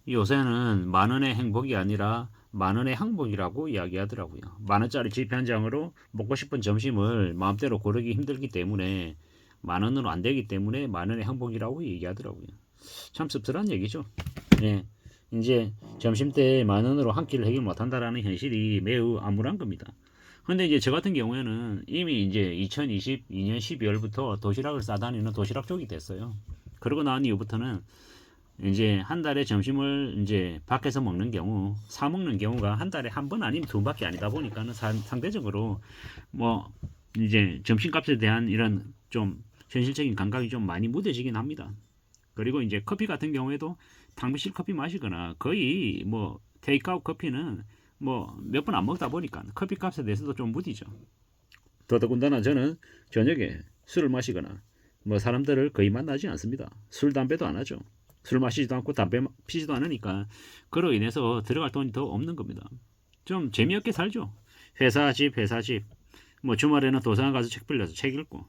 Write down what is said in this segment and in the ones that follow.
요새는 만 원의 행복이 아니라 만 원의 항복이라고 이야기하더라고요. 만 원짜리 지폐 한 장으로 먹고 싶은 점심을 마음대로 고르기 힘들기 때문에 만 원으로 안 되기 때문에 만 원의 항복이라고 얘기하더라고요. 참 씁쓸한 얘기죠. 예. 이제 점심 때 만 원으로 한 끼를 해결 못 한다라는 현실이 매우 암울한 겁니다. 근데 이제 저 같은 경우에는 이미 이제 2022년 12월부터 도시락을 싸다니는 도시락 쪽이 됐어요. 그러고 난 이후부터는 이제 한 달에 점심을 이제 밖에서 먹는 경우, 사 먹는 경우가 한 달에 한 번 아니면 두 번밖에 아니다 보니까는 상대적으로 뭐 이제 점심값에 대한 이런 좀 현실적인 감각이 좀 많이 무뎌지긴 합니다. 그리고 이제 커피 같은 경우에도 탕비실 커피 마시거나 거의 뭐 테이크아웃 커피는 뭐 몇 번 안 먹다 보니까 커피 값에 대해서도 좀 무디죠. 더더군다나 저는 저녁에 술을 마시거나 뭐 사람들을 거의 만나지 않습니다. 술, 담배도 안 하죠. 술 마시지도 않고 담배 피지도 않으니까 그로 인해서 들어갈 돈이 더 없는 겁니다. 좀 재미없게 살죠. 회사 집, 회사 집. 뭐 주말에는 도서관 가서 책 빌려서 책 읽고,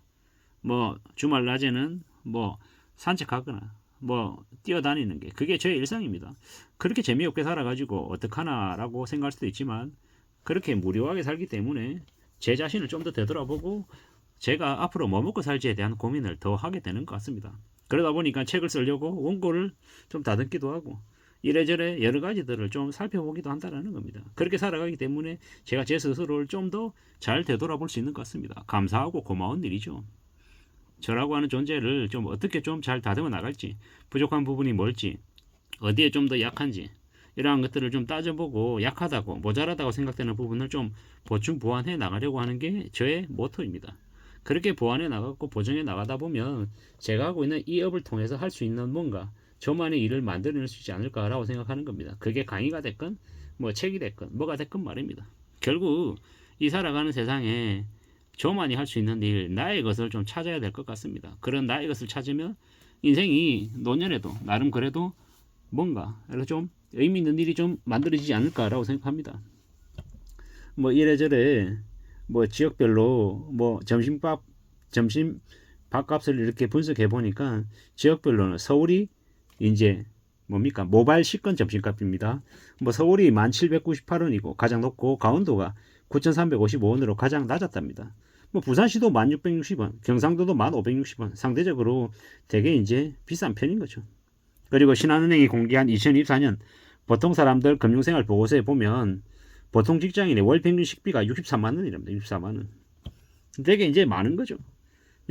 뭐 주말 낮에는 뭐 산책하거나 뭐 뛰어다니는 게 그게 제 일상입니다. 그렇게 재미없게 살아가지고 어떡하나라고 생각할 수도 있지만 그렇게 무료하게 살기 때문에 제 자신을 좀 더 되돌아보고 제가 앞으로 뭐 먹고 살지에 대한 고민을 더 하게 되는 것 같습니다. 그러다 보니까 책을 쓰려고 원고를 좀 다듬기도 하고 이래저래 여러 가지들을 좀 살펴보기도 한다는 겁니다. 그렇게 살아가기 때문에 제가 제 스스로를 좀 더 잘 되돌아볼 수 있는 것 같습니다. 감사하고 고마운 일이죠. 저라고 하는 존재를 좀 어떻게 좀 잘 다듬어 나갈지, 부족한 부분이 뭘지, 어디에 좀 더 약한지 이러한 것들을 좀 따져보고 약하다고 모자라다고 생각되는 부분을 좀 보충 보완해 나가려고 하는 게 저의 모토입니다. 그렇게 보완해 나가고 보정해 나가다 보면 제가 하고 있는 이 업을 통해서 할 수 있는 뭔가 저만의 일을 만들어낼 수 있지 않을까라고 생각하는 겁니다. 그게 강의가 됐건 뭐 책이 됐건 뭐가 됐건 말입니다. 결국 이 살아가는 세상에 저만이 할 수 있는 일, 나의 것을 좀 찾아야 될 것 같습니다. 그런 나의 것을 찾으면 인생이 노년에도 나름 그래도 뭔가 이렇게 좀 의미 있는 일이 좀 만들어지지 않을까라고 생각합니다. 뭐 이래저래 뭐 지역별로 뭐 점심 밥값을 이렇게 분석해 보니까 지역별로는 서울이 이제 뭡니까 모바일 식권 점심값입니다. 뭐 서울이 1798원이고 가장 높고 강원도가 9355원으로 가장 낮았답니다. 뭐 부산시도 1660원, 경상도도 1560원, 상대적으로 되게 이제 비싼 편인 거죠. 그리고 신한은행이 공개한 2024년 보통 사람들 금융생활 보고서에 보면 보통 직장인의 월 평균 식비가 63만 원이랍니다. 64만 원. 되게 이제 많은 거죠.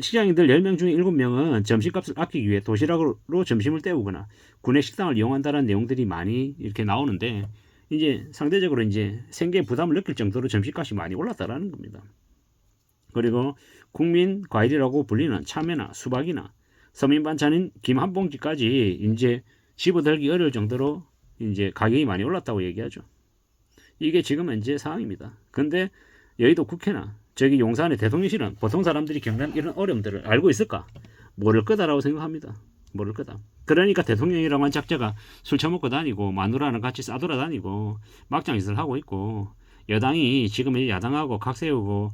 직장인들 10명 중에 7명은 점심값을 아끼기 위해 도시락으로 점심을 때우거나 구내 식당을 이용한다는 내용들이 많이 이렇게 나오는데 이제 상대적으로 이제 생계 부담을 느낄 정도로 점심값이 많이 올랐다라는 겁니다. 그리고 국민 과일이라고 불리는 참외나 수박이나 서민 반찬인 김 한 봉지까지 이제 집어들기 어려울 정도로 이제 가격이 많이 올랐다고 얘기하죠. 이게 지금 현재 상황입니다. 근데 여의도 국회나 저기 용산의 대통령실은 보통 사람들이 겪는 이런 어려움들을 알고 있을까? 모를 거다라고 생각합니다. 모를 거다. 그러니까 대통령이라고 한 작자가 술 처먹고 다니고 마누라랑 같이 싸돌아다니고 막장짓을 하고 있고 여당이 지금 야당하고 각 세우고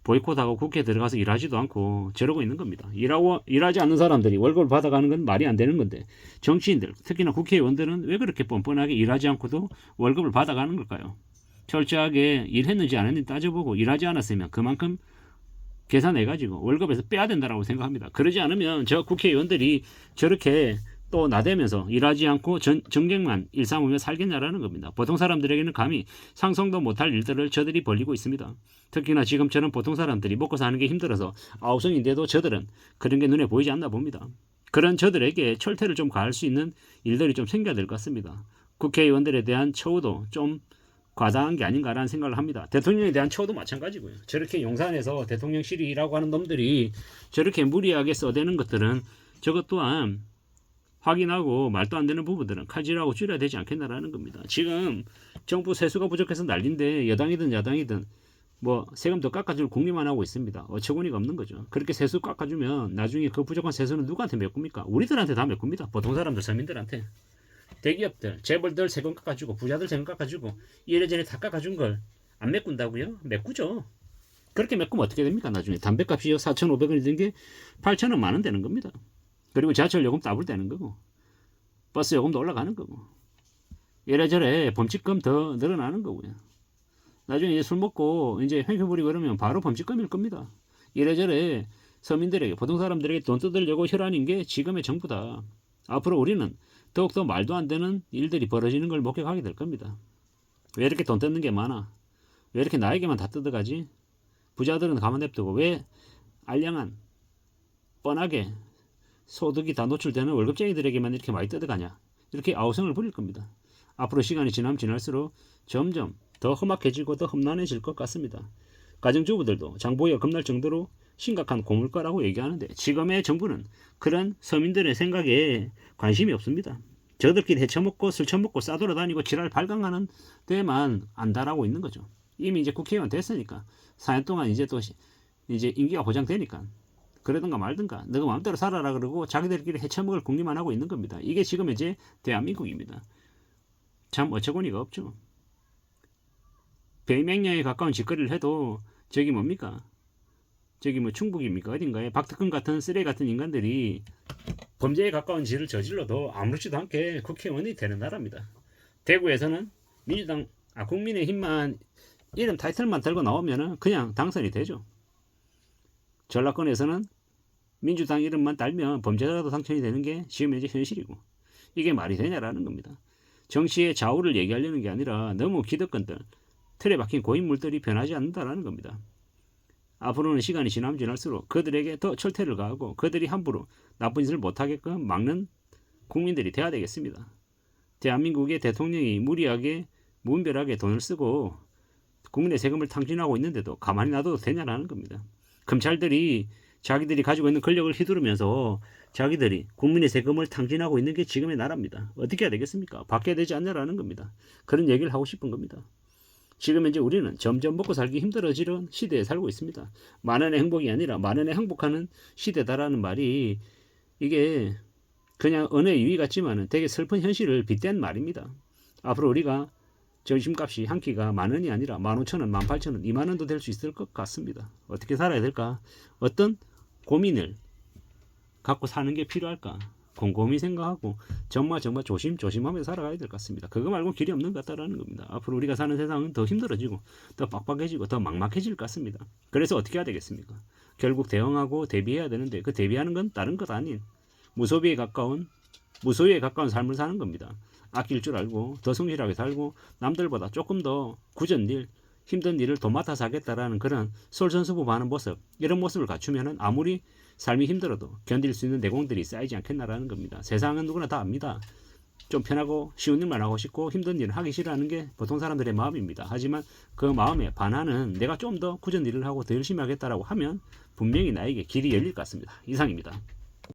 보이콧하고 국회에 들어가서 일하지도 않고 저러고 있는 겁니다. 일하지 않는 사람들이 월급을 받아가는 건 말이 안 되는 건데 정치인들, 특히나 국회의원들은 왜 그렇게 뻔뻔하게 일하지 않고도 월급을 받아가는 걸까요? 철저하게 일했는지 안 했는지 따져보고 일하지 않았으면 그만큼 계산해가지고 월급에서 빼야 된다고 생각합니다. 그러지 않으면 저 국회의원들이 저렇게 또 나대면서 일하지 않고 정쟁만 일삼으며 살겠냐라는 겁니다. 보통 사람들에게는 감히 상상도 못할 일들을 저들이 벌이고 있습니다. 특히나 지금처럼 보통 사람들이 먹고 사는 게 힘들어서 아우성인데도 저들은 그런 게 눈에 보이지 않나 봅니다. 그런 저들에게 철퇴를 좀 가할 수 있는 일들이 좀 생겨야 될 것 같습니다. 국회의원들에 대한 처우도 좀 과다한 게 아닌가라는 생각을 합니다. 대통령에 대한 처우도 마찬가지고요. 저렇게 용산에서 대통령실이라고 하는 놈들이 저렇게 무리하게 써대는 것들은 저것 또한 확인하고 말도 안 되는 부분들은 칼질하고 줄여야 되지 않겠나라는 겁니다. 지금 정부 세수가 부족해서 난린데 여당이든 야당이든 뭐 세금 더 깎아줄 궁리만 하고 있습니다. 어처구니가 없는 거죠. 그렇게 세수 깎아주면 나중에 그 부족한 세수는 누구한테 메꿉니까? 우리들한테 다 메꿉니다. 보통 사람들, 서민들한테. 대기업들, 재벌들 세금 깎아주고 부자들 세금 깎아주고 이래저래 다 깎아준 걸 안 메꾼다고요? 메꾸죠. 그렇게 메꾸면 어떻게 됩니까? 나중에 담배값이 4,500원이 된 게 8,000원 만원 되는 겁니다. 그리고 지하철 요금 더블 되는 거고 버스 요금도 올라가는 거고 이래저래 범칙금 더 늘어나는 거고요. 나중에 이제 술 먹고 이제 횡표 부리고 그러면 바로 범칙금일 겁니다. 이래저래 서민들에게, 보통 사람들에게 돈 뜯으려고 혈안인 게 지금의 정부다. 앞으로 우리는 더욱더 말도 안 되는 일들이 벌어지는 걸 목격하게 될 겁니다. 왜 이렇게 돈 뜯는 게 많아? 왜 이렇게 나에게만 다 뜯어가지? 부자들은 가만 냅두고 왜 알량한, 뻔하게 소득이 다 노출되는 월급쟁이들에게만 이렇게 많이 뜯어가냐? 이렇게 아우성을 부릴 겁니다. 앞으로 시간이 지나면 지날수록 점점 더 험악해지고 더 험난해질 것 같습니다. 가정주부들도 장보기가 겁날 정도로 심각한 고물가라고 얘기하는데 지금의 정부는 그런 서민들의 생각에 관심이 없습니다. 저들끼리 해쳐먹고 술 처먹고 싸돌아다니고 지랄 발광하는 데만 안달하고 있는 거죠. 이미 이제 국회의원 됐으니까 4년 동안 이제 또 이제 임기가 보장되니까 그러든가 말든가 너가 마음대로 살아라 그러고 자기들끼리 해쳐먹을 궁리만 하고 있는 겁니다. 이게 지금 이제 대한민국입니다. 참 어처구니가 없죠. 배명령에 가까운 짓거리를 해도 저기 뭡니까? 저기 뭐 충북입니까? 어딘가에 박특근 같은 쓰레기 같은 인간들이 범죄에 가까운 짓을 저질러도 아무렇지도 않게 국회의원이 되는 나라입니다. 대구에서는 민주당, 국민의힘만 이름 타이틀만 들고 나오면은 그냥 당선이 되죠. 전라권에서는 민주당 이름만 달면 범죄자라도 당선이 되는 게 지금 현재 현실이고 이게 말이 되냐라는 겁니다. 정치의 좌우를 얘기하려는 게 아니라 너무 기득권들, 틀에 박힌 고인물들이 변하지 않는다라는 겁니다. 앞으로는 시간이 지나면 지날수록 그들에게 더 철퇴를 가하고 그들이 함부로 나쁜 짓을 못하게끔 막는 국민들이 돼야 되겠습니다. 대한민국의 대통령이 무리하게 무분별하게 돈을 쓰고 국민의 세금을 탕진하고 있는데도 가만히 놔둬도 되냐라는 겁니다. 검찰들이 자기들이 가지고 있는 권력을 휘두르면서 자기들이 국민의 세금을 탕진하고 있는 게 지금의 나라입니다. 어떻게 해야 되겠습니까? 바뀌어야 되지 않냐라는 겁니다. 그런 얘기를 하고 싶은 겁니다. 지금 현재 우리는 점점 먹고 살기 힘들어지는 시대에 살고 있습니다. 만원의 행복이 아니라 만원에 행복하는 시대다라는 말이 이게 그냥 언어의 유의 같지만은 되게 슬픈 현실을 빗댄 말입니다. 앞으로 우리가 점심값이 한 끼가 10,000원이 아니라 15,000원, 18,000원, 20,000원도 될 수 있을 것 같습니다. 어떻게 살아야 될까? 어떤 고민을 갖고 사는 게 필요할까? 곰곰이 생각하고 정말 조심하면서 살아가야 될 것 같습니다. 그거 말고 길이 없는 것 같다라는 겁니다. 앞으로 우리가 사는 세상은 더 힘들어지고 더 빡빡해지고 더 막막해질 것 같습니다. 그래서 어떻게 해야 되겠습니까? 결국 대응하고 대비해야 되는데 그 대비하는 건 다른 것 아닌 무소비에 가까운 삶을 사는 겁니다. 아낄 줄 알고 더 성실하게 살고 남들보다 조금 더 굳은 일, 힘든 일을 도맡아서 하겠다라는 그런 솔선수범하는 모습, 이런 모습을 갖추면은 아무리 삶이 힘들어도 견딜 수 있는 내공들이 쌓이지 않겠나라는 겁니다. 세상은 누구나 다 압니다. 좀 편하고 쉬운 일만 하고 싶고 힘든 일을 하기 싫어하는 게 보통 사람들의 마음입니다. 하지만 그 마음에 반하는 내가 좀 더 굳은 일을 하고 더 열심히 하겠다라고 하면 분명히 나에게 길이 열릴 것 같습니다. 이상입니다.